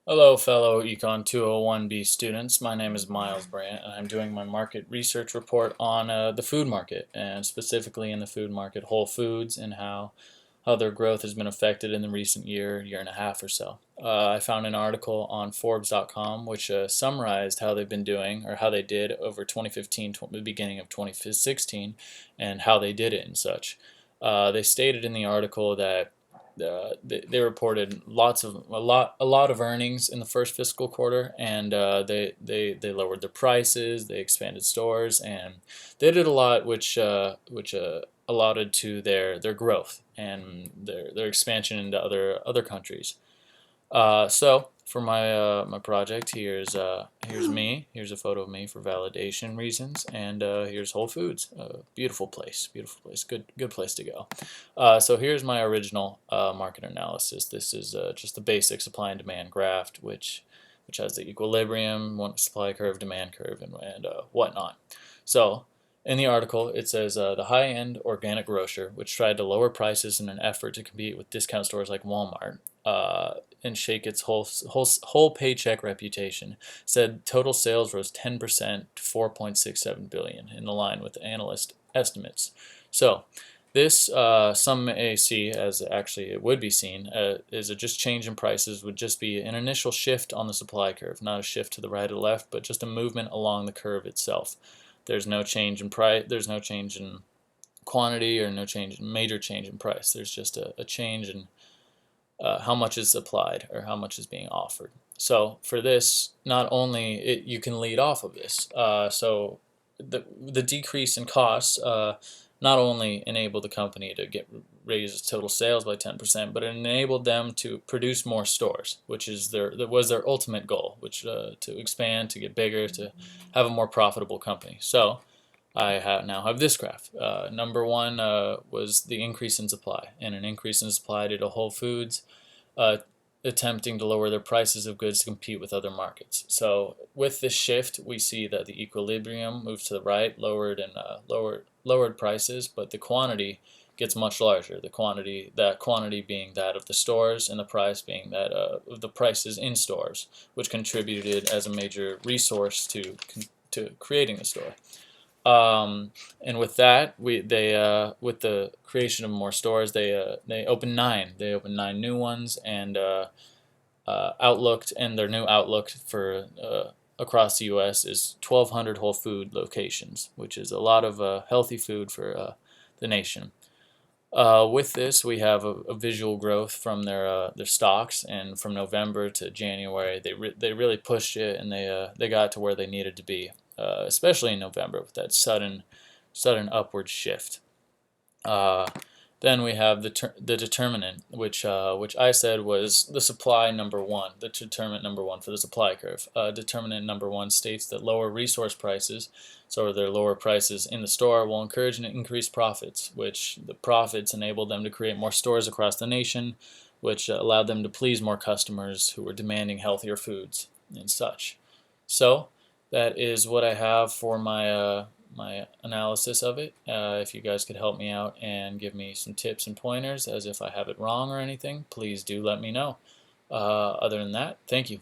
Hello, fellow Econ 201B students. My name is Miles Brandt, and I'm doing my market research report on the food market, and specifically in the food market, Whole Foods, and how their growth has been affected in the recent year and a half or so. I found an article on Forbes.com which summarized how they've been doing, or how they did over 2015, the beginning of 2016, and how they did it and such. They stated in the article that they reported a lot of earnings in the first fiscal quarter, and they lowered their prices, they expanded stores, and they did a lot which allotted to their growth and their expansion into other countries. So for my project, here's me. Here's a photo of me for validation reasons, and here's Whole Foods. Beautiful place, good place to go. So here's my original market analysis. This is just the basic supply and demand graph, which has the equilibrium, one supply curve, demand curve, and whatnot. So in the article, it says the high-end organic grocer, which tried to lower prices in an effort to compete with discount stores like Walmart, and shake its whole paycheck reputation, said total sales rose 10% to 4.67 billion, in line with analyst estimates. So this, some may see, as actually it would be seen, is a just change in prices would just be an initial shift on the supply curve, not a shift to the right or left, but just a movement along the curve itself. There's no change in price. There's no change in quantity, or no major change in price. There's just a change in how much is supplied, or how much is being offered. So for this, not only you can lead off of this. So the decrease in costs not only enabled the company to raise its total sales by 10%, but it enabled them to produce more stores, which is that was their ultimate goal, which to expand, to get bigger, to have a more profitable company. So now have this graph. Number one was the increase in supply, and an increase in supply due to Whole Foods uh, attempting to lower their prices of goods to compete with other markets. So with this shift, we see that the equilibrium moves to the right, lowered prices, but the quantity gets much larger. That quantity being that of the stores, and the price being that of the prices in stores, which contributed as a major resource to creating the store. And with that, with the creation of more stores, they opened nine. They opened nine new ones, and their new outlook for across the U.S. is 1,200 Whole Food locations, which is a lot of healthy food for the nation. With this, we have a visual growth from their stocks, and from November to January, they really pushed it, and they got to where they needed to be, especially in November with that sudden upward shift. Uh, then we have the determinant, which I said was the supply number one, the determinant number one for the supply curve. Determinant number one states that lower resource prices, so their lower prices in the store, will encourage and increase profits, which the profits enable them to create more stores across the nation, which allowed them to please more customers who were demanding healthier foods and such. So that is what I have for my analysis of it. If you guys could help me out and give me some tips and pointers, as if I have it wrong or anything, please do let me know. Other than that, thank you.